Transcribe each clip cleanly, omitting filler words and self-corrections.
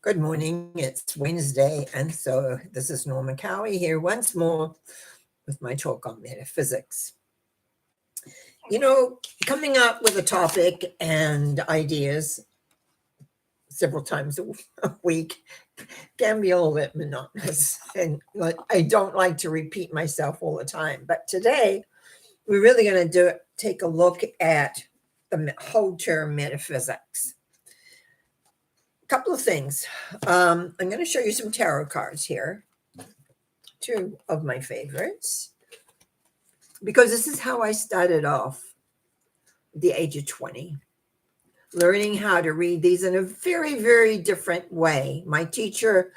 Good morning. It's Wednesday, and so this is Norma Cowie here once more with my talk on metaphysics. Coming up with a topic and ideas several times a week can be a little bit monotonous, and I don't like to repeat myself all the time. But today, we're really going to take a look at the whole term metaphysics. Couple of things. I'm going to show you some tarot cards here, two of my favorites, because this is how I started off at the age of 20, learning how to read these in a very, very different way. My teacher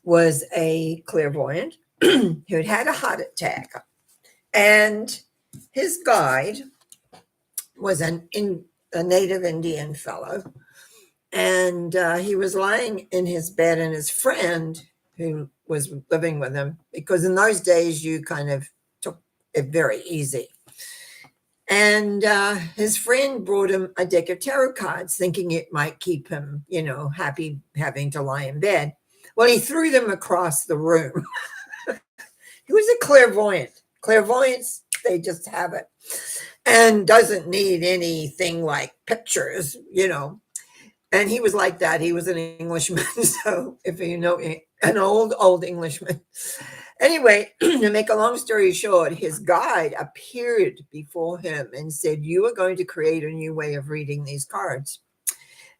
was a clairvoyant who had had a heart attack, and his guide was a native Indian fellow. And he was lying in his bed, and his friend who was living with him, because in those days you kind of took it very easy. And his friend brought him a deck of tarot cards, thinking it might keep him, happy having to lie in bed. Well, he threw them across the room. He was a clairvoyant. Clairvoyance, they just have it, and doesn't need anything like pictures, And he was like that. He was an Englishman. So if you know, an old Englishman. Anyway, to make a long story short, his guide appeared before him and said, "You are going to create a new way of reading these cards."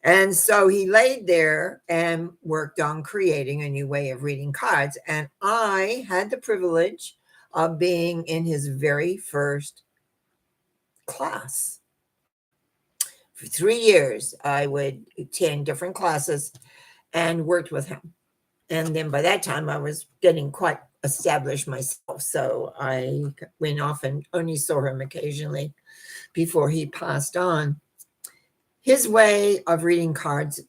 And so he laid there and worked on creating a new way of reading cards. And I had the privilege of being in his very first class. For 3 years, I would attend different classes and worked with him. And then by that time, I was getting quite established myself. So I went off and only saw him occasionally before he passed on. His way of reading cards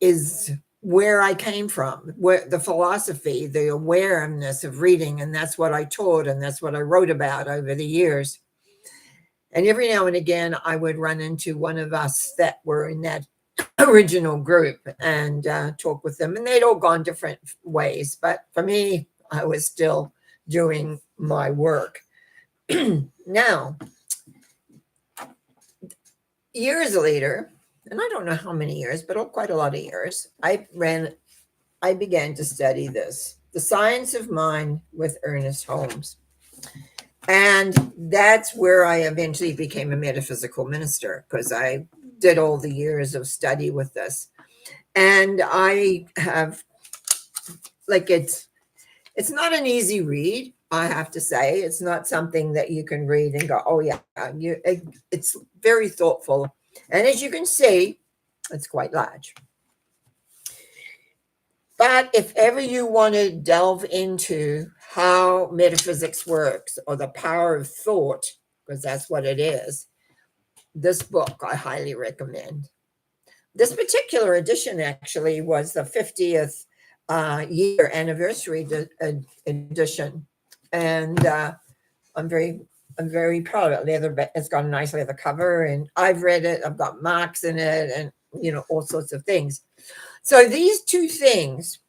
is where I came from, where the philosophy, the awareness of reading. And that's what I taught, and that's what I wrote about over the years. And every now and again, I would run into one of us that were in that original group and talk with them. And they'd all gone different ways. But for me, I was still doing my work. Now, years later, and I don't know how many years, but quite a lot of years, I began to study this, The Science of Mind with Ernest Holmes. And that's where I eventually became a metaphysical minister, because I did all the years of study with this. And I have, it's not an easy read, I have to say. It's not something that you can read and go, oh yeah, it's very thoughtful. And as you can see, it's quite large. But if ever you want to delve into how metaphysics works, or the power of thought, because that's what it is, this book I highly recommend. This particular edition actually was the 50th year anniversary edition, and I'm very proud of it. It's got a nice leather cover, and I've read it. I've got marks in it, and all sorts of things. So these two things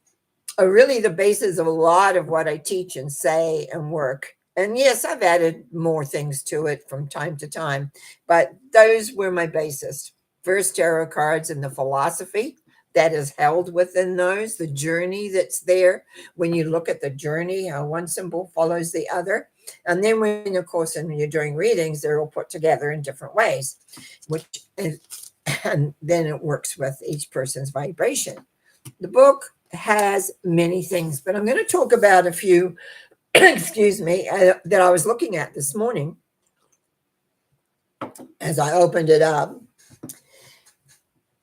are really the basis of a lot of what I teach and say and work. And yes, I've added more things to it from time to time, but those were my basis. First, tarot cards and the philosophy that is held within those, the journey that's there. When you look at the journey, how one symbol follows the other. And then when, of course, when you're doing readings, they're all put together in different ways, and then it works with each person's vibration. The book has many things, but I'm going to talk about a few, excuse me, that I was looking at this morning as I opened it up.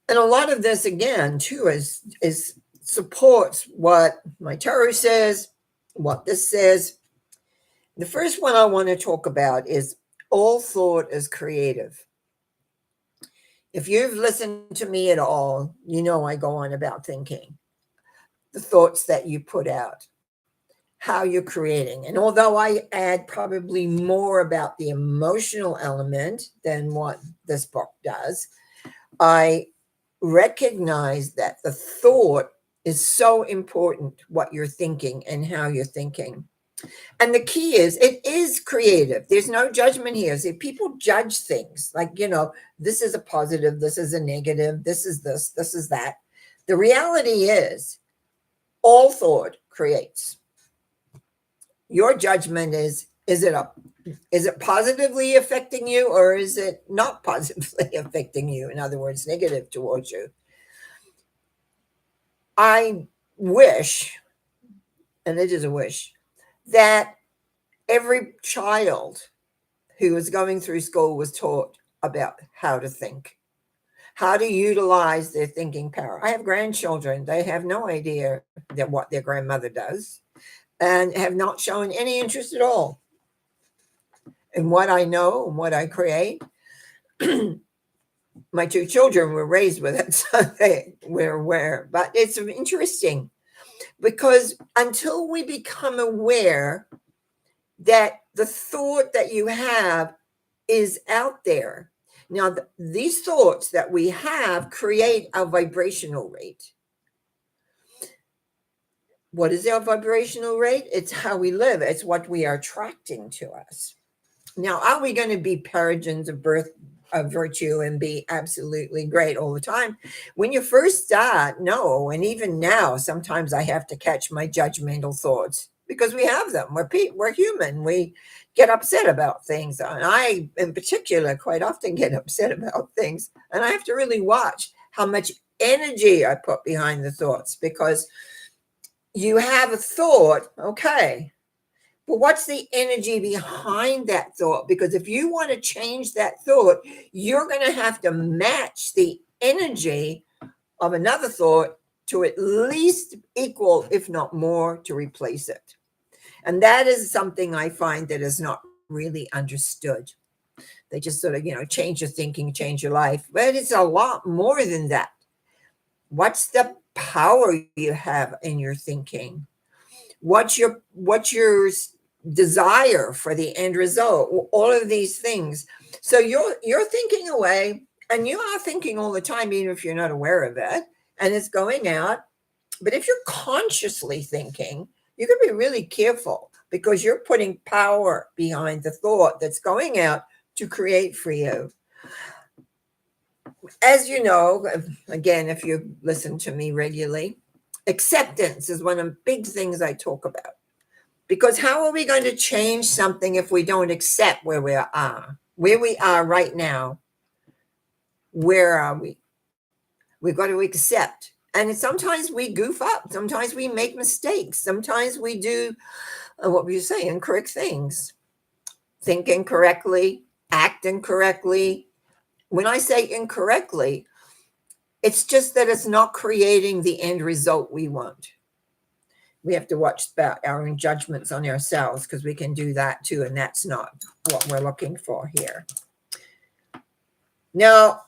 And a lot of this, again, too, is supports what my tarot says, what this says. The first one I want to talk about is all thought is creative. If you've listened to me at all, I go on about thinking, the thoughts that you put out, how you're creating. And although I add probably more about the emotional element than what this book does, I recognize that the thought is so important, what you're thinking and how you're thinking. And the key is, it is creative. There's no judgment here. See, people judge things like, this is a positive, this is a negative, this is that. The reality is, all thought creates. Your judgment is it positively affecting you, or is it not positively affecting you? In other words, negative towards you. I wish, and it is a wish, that every child who is going through school was taught about how to think, how to utilize their thinking power. I have grandchildren. They have no idea that what their grandmother does and have not shown any interest at all in what I know and what I create. My two children were raised with it, so they were aware. But it's interesting because until we become aware that the thought that you have is out there. Now, these thoughts that we have create a vibrational rate. What is our vibrational rate? It's how we live. It's what we are attracting to us. Now, are we going to be paragons of virtue and be absolutely great all the time? When you first start, no. And even now, sometimes I have to catch my judgmental thoughts because we have them. We're human. We get upset about things. And I, in particular, quite often get upset about things. And I have to really watch how much energy I put behind the thoughts, because you have a thought, okay, but what's the energy behind that thought? Because if you want to change that thought, you're going to have to match the energy of another thought to at least equal, if not more, to replace it. And that is something I find that is not really understood. They just sort of, change your thinking, change your life. But it's a lot more than that. What's the power you have in your thinking? What's your desire for the end result? All of these things. So you're thinking away, and you are thinking all the time, even if you're not aware of it, and it's going out. But if you're consciously thinking, you can be really careful, because you're putting power behind the thought that's going out to create for you. As you know, again, if you listen to me regularly, acceptance is one of the big things I talk about. Because how are we going to change something if we don't accept where we are? Where we are right now, where are we? We've got to accept. And sometimes we goof up. Sometimes we make mistakes. Sometimes we do, what would you say, incorrect things. Think incorrectly, act incorrectly. When I say incorrectly, it's just that it's not creating the end result we want. We have to watch about our own judgments on ourselves, because we can do that too, and that's not what we're looking for here. Now,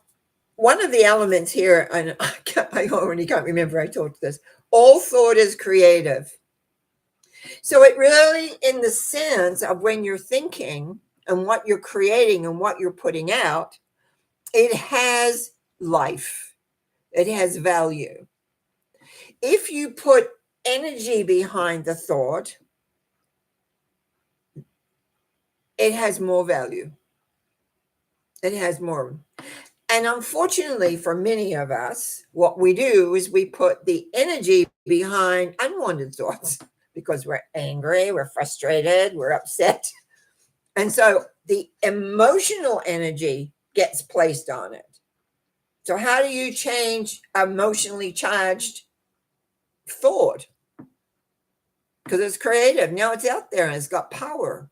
one of the elements here, and I already can't remember I told this, all thought is creative. So it really, in the sense of when you're thinking and what you're creating and what you're putting out, it has life. It has value. If you put energy behind the thought, it has more value. It has more. And unfortunately for many of us, what we do is we put the energy behind unwanted thoughts, because we're angry, we're frustrated, we're upset. And so the emotional energy gets placed on it. So how do you change emotionally charged thought? Because it's creative. Now it's out there and it's got power.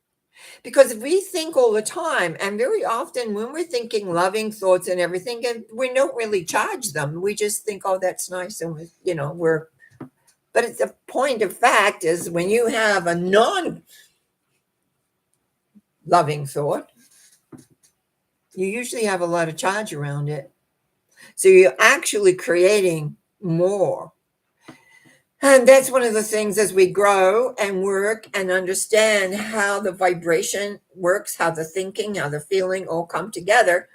Because we think all the time, and very often when we're thinking loving thoughts and everything, and we don't really charge them. We just think, oh, that's nice. And but it's the point of fact is, when you have a non-loving thought, you usually have a lot of charge around it. So you're actually creating more. And that's one of the things, as we grow and work and understand how the vibration works, how the thinking, how the feeling all come together,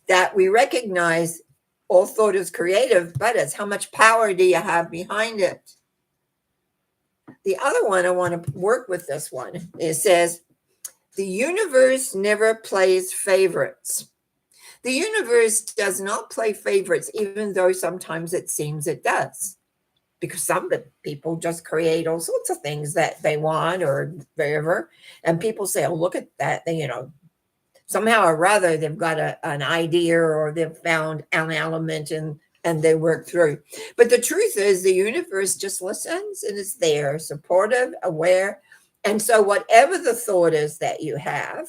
that we recognize all thought is creative, but it's how much power do you have behind it? The other one, I want to work with this one. It says, the universe never plays favorites. The universe does not play favorites, even though sometimes it seems it does. Because some people just create all sorts of things that they want or whatever. And people say, oh, look at that. They, somehow or rather, they've got an idea or they've found an element and they work through. But the truth is the universe just listens and is there, supportive, aware. And so whatever the thought is that you have,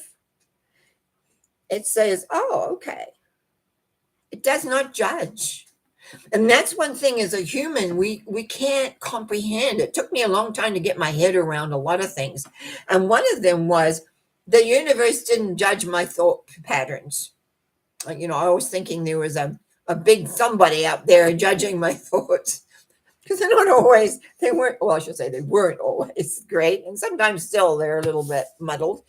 it says, oh, okay. It does not judge. And that's one thing as a human, we can't comprehend. It took me a long time to get my head around a lot of things. And one of them was the universe didn't judge my thought patterns. I was thinking there was a big somebody out there judging my thoughts. Because they weren't, well, I should say they weren't always great. And sometimes still they're a little bit muddled.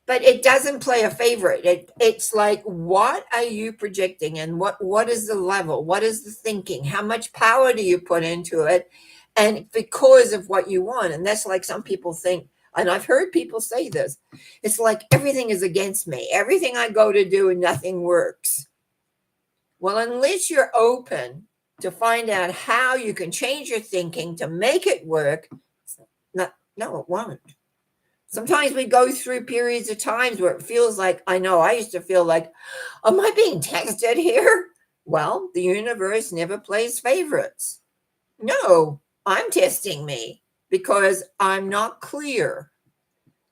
But it doesn't play a favorite. It's like, what are you projecting? And what is the level? What is the thinking? How much power do you put into it? And because of what you want. And that's like some people think, and I've heard people say this, it's like everything is against me. Everything I go to do and nothing works. Well, unless you're open to find out how you can change your thinking to make it work, no, it won't. Sometimes we go through periods of times where it feels like, I used to feel like, am I being tested here? Well, the universe never plays favorites. No, I'm testing me because I'm not clear.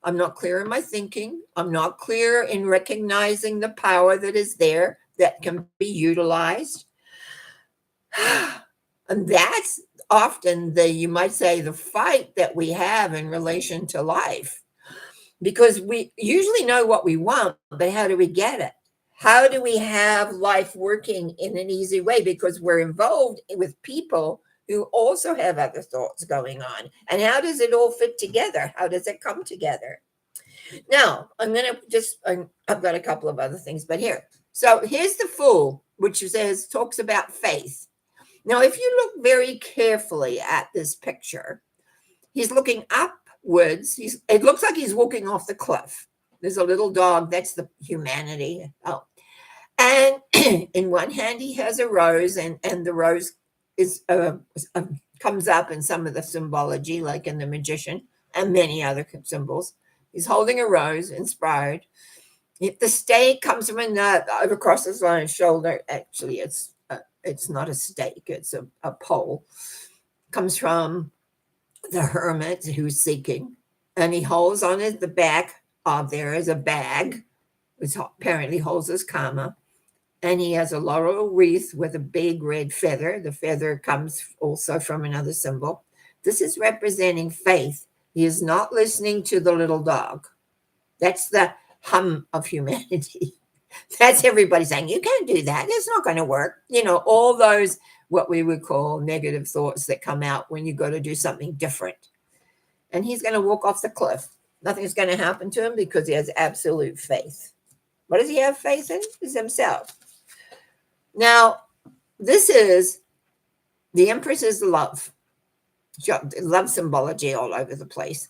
I'm not clear in my thinking. I'm not clear in recognizing the power that is there that can be utilized. And that's often you might say, the fight that we have in relation to life. Because we usually know what we want, but how do we get it? How do we have life working in an easy way? Because we're involved with people who also have other thoughts going on. And how does it all fit together? How does it come together? Now, I've got a couple of other things, but here. So here's the Fool, which talks about faith. Now, if you look very carefully at this picture, he's looking upwards. It looks like he's walking off the cliff. There's a little dog. That's the humanity. Oh, and in one hand he has a rose, and the rose is comes up in some of the symbology, like in the Magician and many other symbols. He's holding a rose, inspired. If the stake comes from over across his shoulder, actually it's not a stake, it's a pole. Comes from the hermit who's seeking, and he holds on the back of there is a bag, which apparently holds his karma, and he has a laurel wreath with a big red feather. The feather comes also from another symbol. This is representing faith. He is not listening to the little dog. That's the hum of humanity. That's everybody saying, you can't do that. It's not going to work. All those, what we would call negative thoughts that come out when you go to do something different. And he's going to walk off the cliff. Nothing's going to happen to him because he has absolute faith. What does he have faith in? Is himself. Now, this is the Empress is love. Love symbology all over the place.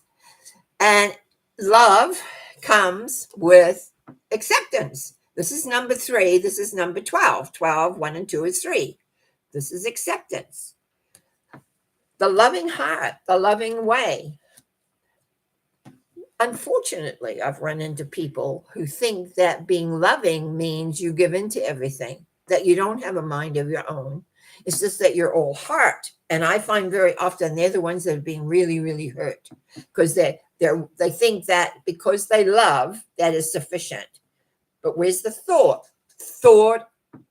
And love comes with acceptance. This is number 3. This is number 12. 12, 1 and 2 is 3. This is acceptance. The loving heart, the loving way. Unfortunately, I've run into people who think that being loving means you give in to everything, that you don't have a mind of your own. It's just that you're all heart. And I find very often they're the ones that are being really, really hurt because they think that because they love, that is sufficient. But where's the thought?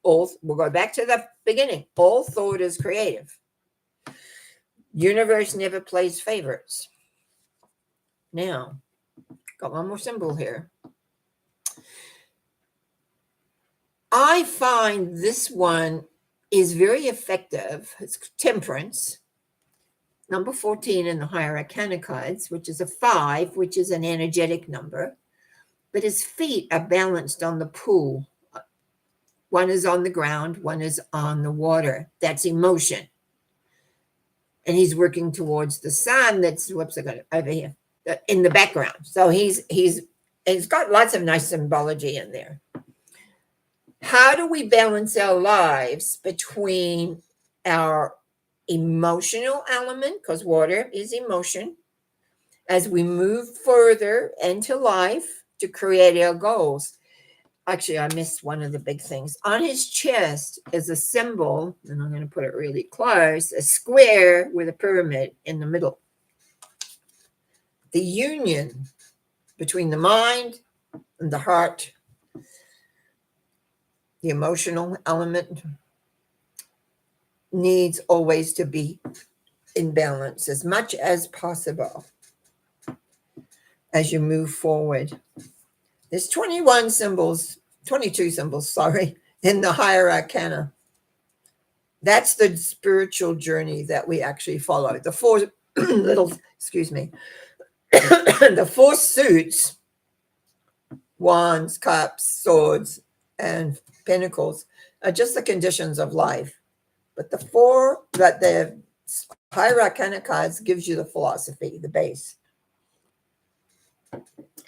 We'll go back to the beginning. All thought is creative. Universe never plays favorites. Now, got one more symbol here. I find this one is very effective. It's temperance. Number 14 in the higher arcana cards, which is a 5, which is an energetic number. But his feet are balanced on the pool. One is on the ground, one is on the water. That's emotion. And he's working towards the sun. That's whoops, I got it over here in the background. So it's got lots of nice symbology in there. How do we balance our lives between our emotional element, because water is emotion, as we move further into life to create our goals? Actually, I missed one of the big things. On his chest is a symbol, and I'm going to put it really close, a square with a pyramid in the middle. The union between the mind and the heart, the emotional element, needs always to be in balance as much as possible as you move forward. There's 22 symbols, in the higher arcana. That's the spiritual journey that we actually follow. The four the four suits, wands, cups, swords, and pentacles, are just the conditions of life. But the higher arcana cards gives you the philosophy, the base.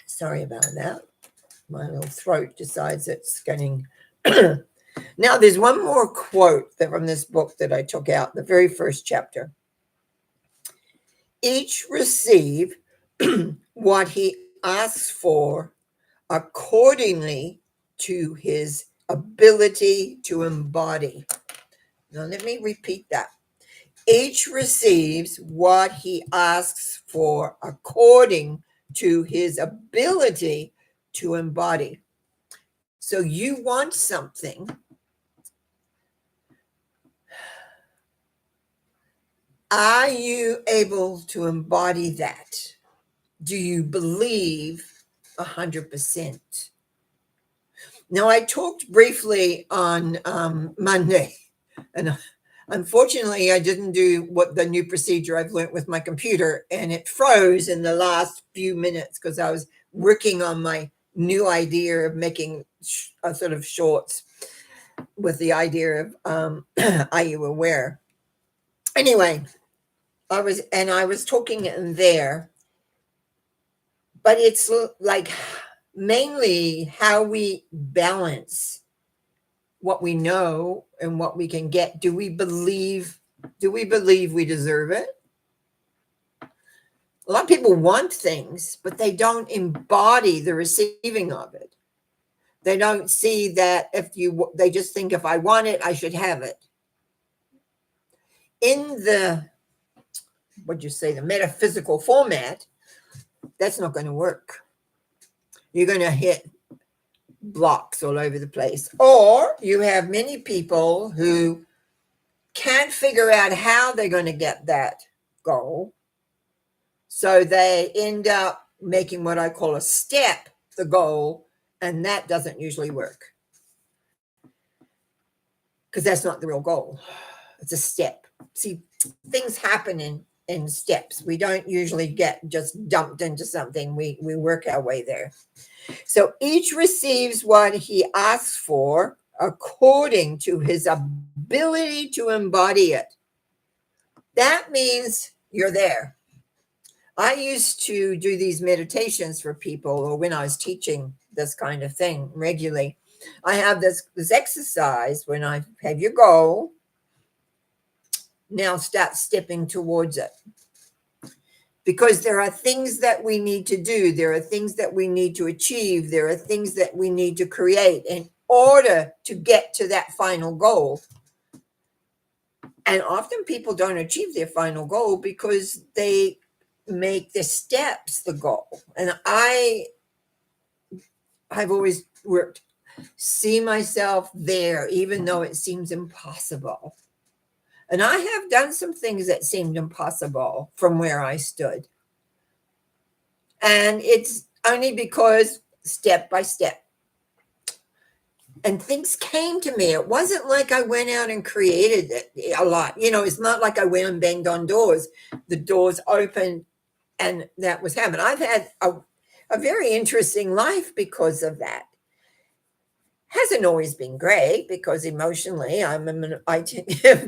Sorry about that. My little throat decides it's getting... Now, there's one more quote from this book that I took out, the very first chapter. Each receive what he asks for accordingly to his ability to embody. Now, let me repeat that. Each receives what he asks for according to his ability to embody. So you want something. Are you able to embody that? Do you believe 100%? Now, I talked briefly on Monday, and unfortunately, I didn't do what the new procedure I've learned with my computer, and it froze in the last few minutes because I was working on my new idea of making a sort of shorts with the idea of are you aware? Anyway, I was talking in there, but it's like mainly how we balance what we know and what we can get. Do we believe we deserve it? A lot of people want things, but they don't embody the receiving of it. They don't see that they just think if I want it, I should have it. In the metaphysical format, that's not going to work. You're going to hit blocks all over the place. Or you have many people who can't figure out how they're going to get that goal. So they end up making what I call a step, the goal, and that doesn't usually work. Because that's not the real goal. It's a step. See, things happen in steps. We don't usually get just dumped into something. We work our way there. So each receives what he asks for according to his ability to embody it. That means you're there. I used to do these meditations for people, or when I was teaching this kind of thing regularly, I have this exercise when I have your goal. Now start stepping towards it. Because there are things that we need to do. There are things that we need to achieve. There are things that we need to create in order to get to that final goal. And often people don't achieve their final goal because they make the steps the goal. And I've always see myself there, even though it seems impossible. And I have done some things that seemed impossible from where I stood. And it's only because step by step. And things came to me. It wasn't like I went out and created it a lot. It's not like I went and banged on doors. The doors opened and that was happening. I've had a very interesting life because of that. Hasn't always been great because emotionally I've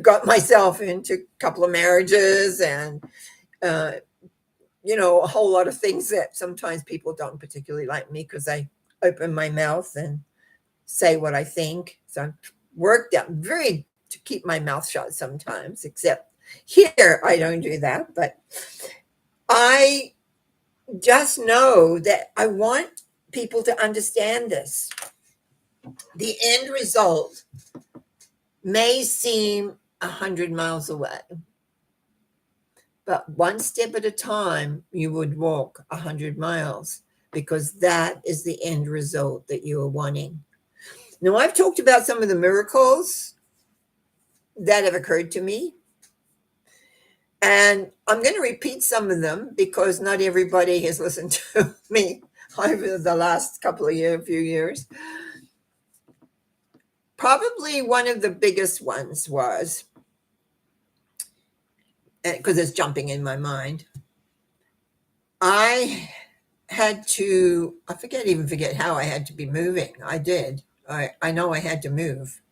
got myself into a couple of marriages and a whole lot of things that sometimes people don't particularly like me because I open my mouth and say what I think. So I've worked out very to keep my mouth shut sometimes, except here I don't do that. But I just know that I want people to understand this. The end result may seem 100 miles away, but one step at a time, you would walk 100 miles because that is the end result that you are wanting. Now, I've talked about some of the miracles that have occurred to me, and I'm going to repeat some of them because not everybody has listened to me over the last couple of few years. Probably one of the biggest ones was, because it's jumping in my mind, I forget how I had to be moving. I did. I know I had to move.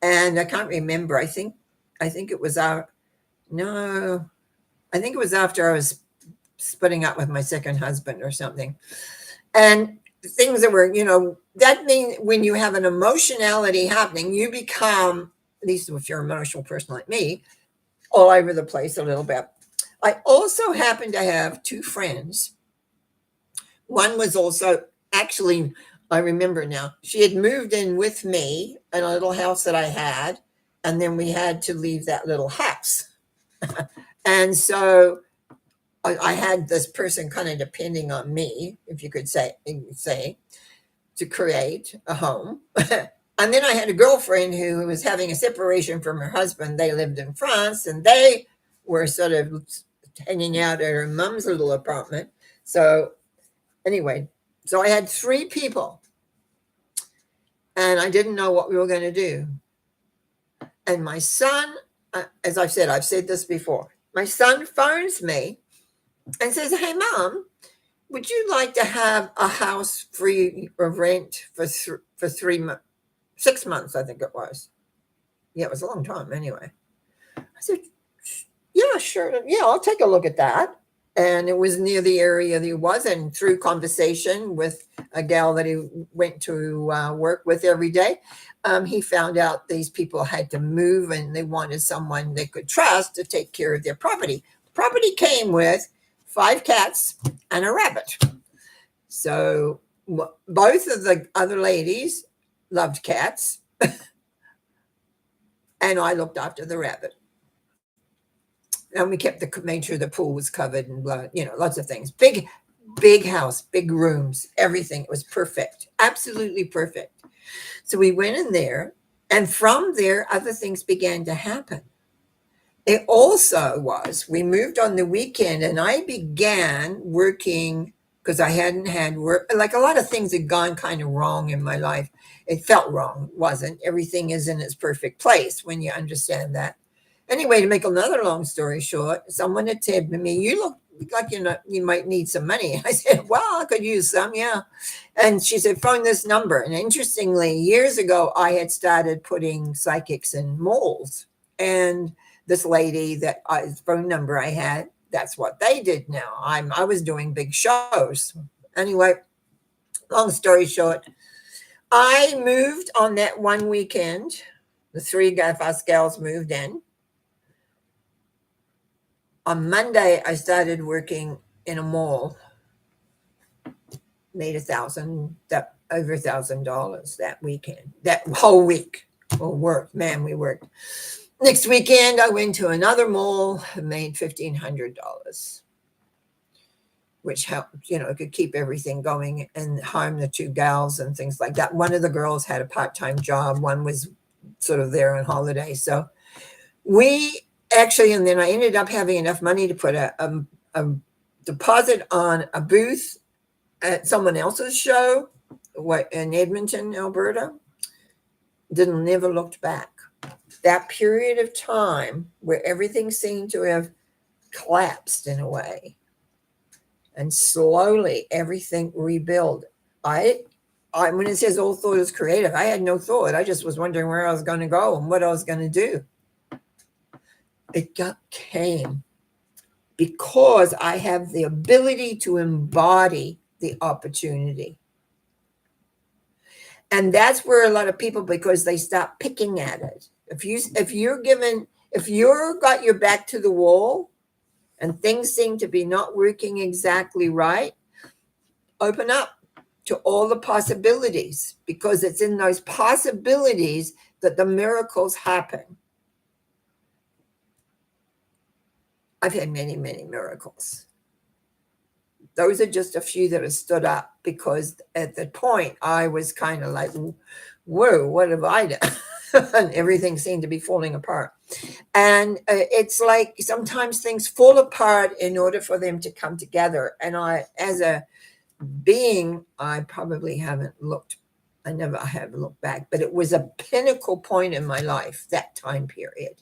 And I can't remember. I think it was I think it was after I was splitting up with my second husband or something. And things that were, that means when you have an emotionality happening, you become, at least if you're an emotional person like me, all over the place a little bit. I also happen to have two friends. One was also, actually, I remember now, she had moved in with me in a little house that I had, and then we had to leave that little house. And so I had this person kind of depending on me, if you could say, to create a home. And then I had a girlfriend who was having a separation from her husband. They lived in France, and they were sort of hanging out at her mom's little apartment. So anyway, so I had three people, and I didn't know what we were going to do. And my son, as I've said this before, my son phones me and says, "Hey, Mom, would you like to have a house free of rent for 6 months?" I think it was. Yeah, it was a long time anyway. I said, "Yeah, sure. Yeah, I'll take a look at that." And it was near the area that he was, and through conversation with a gal that he went to work with every day, he found out these people had to move and they wanted someone they could trust to take care of their property. The property came with 5 cats and a rabbit. So both of the other ladies loved cats, and I looked after the rabbit. And we made sure the pool was covered and lots of things. Big house, big rooms, everything. It was perfect, absolutely perfect. So we went in there, and from there, other things began to happen. It also we moved on the weekend, and I began working because I hadn't had work. Like a lot of things had gone kind of wrong in my life. It felt wrong, wasn't. Everything is in its perfect place when you understand that. Anyway, to make another long story short, someone had said to me, "You look like you might need some money." I said, "Well, I could use some, yeah." And she said, "Phone this number." And interestingly, years ago, I had started putting psychics in malls. And this lady phone number I had, that's what they did now. I was doing big shows. Anyway, long story short, I moved on that one weekend. The 3 of us gals moved in. On Monday, I started working in a mall. Made over $1,000 that weekend. That whole week. We worked. Next weekend, I went to another mall and made $1,500, which helped, could keep everything going and harm the 2 gals and things like that. One of the girls had a part-time job. One was sort of there on holiday. So and then I ended up having enough money to put a deposit on a booth at someone else's show in Edmonton, Alberta. Never looked back. That period of time where everything seemed to have collapsed in a way, and slowly everything rebuilt. I when it says all thought is creative, I had no thought. I just was wondering where I was going to go and what I was going to do. It came because I have the ability to embody the opportunity. And that's where a lot of people, because they stop picking at it. If you're got your back to the wall and things seem to be not working exactly right, open up to all the possibilities, because it's in those possibilities that the miracles happen. I've had many, many miracles. Those are just a few that have stood up, because at the point I was kind of like, whoa, what have I done? And everything seemed to be falling apart. And it's like sometimes things fall apart in order for them to come together. And I, as a being, I probably haven't looked, I never have looked back, but it was a pinnacle point in my life, that time period.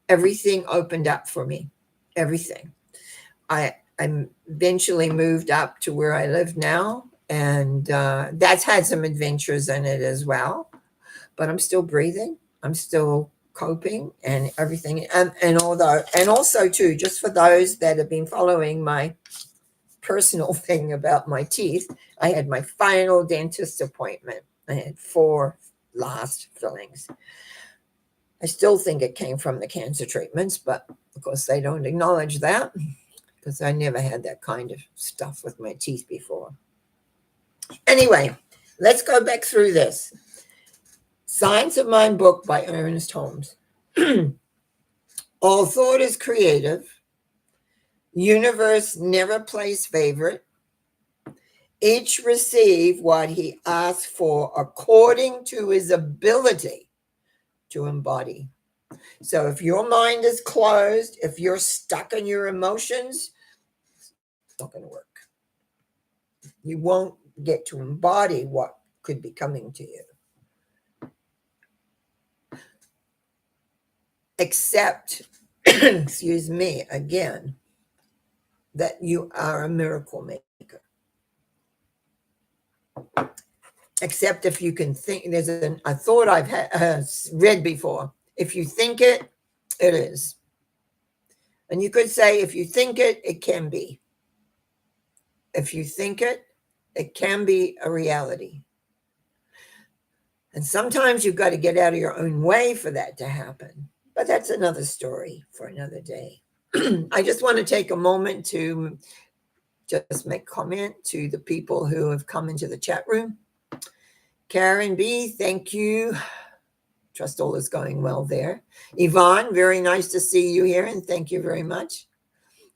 Everything opened up for me, everything. I eventually moved up to where I live now, and that's had some adventures in it as well. But I'm still breathing. I'm still coping and everything. And also too, just for those that have been following my personal thing about my teeth, I had my final dentist appointment. I had 4 last fillings. I still think it came from the cancer treatments, but of course they don't acknowledge that, because I never had that kind of stuff with my teeth before. Anyway, let's go back through this. Science of Mind book by Ernest Holmes. All thought is creative. Universe never plays favorite. Each receive what he asks for according to his ability to embody. So if your mind is closed, if you're stuck in your emotions, it's not going to work. You won't get to embody what could be coming to you. Except, excuse me, again, that you are a miracle maker. Except if you can think, there's a thought I've read before. If you think it, it is. And you could say, if you think it, it can be. If you think it, it can be a reality. And sometimes you've got to get out of your own way for that to happen. But that's another story for another day. I just want to take a moment to just make comment to the people who have come into the chat room. Karen B., thank you. Trust all is going well there. Yvonne, very nice to see you here, and thank you very much.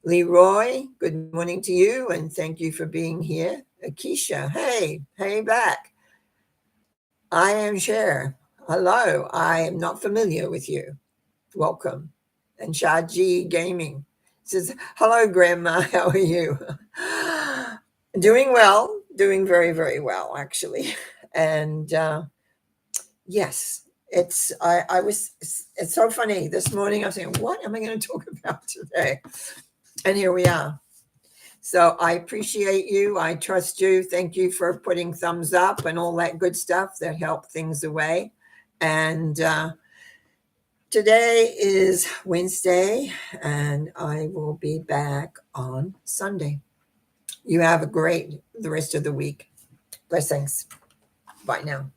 Leroy, good morning to you, and thank you for being here. Akeisha, hey back. I am Cher. Hello, I am not familiar with you. Welcome. And Shaji Gaming says, hello, Grandma, how are you? Doing well, doing very, very well, actually. And yes, it's so funny. This morning I was saying, what am I going to talk about today? And here we are. So I appreciate you. I trust you. Thank you for putting thumbs up and all that good stuff that helped things away. And today is Wednesday, and I will be back on Sunday. You have the rest of the week. Blessings. Bye now.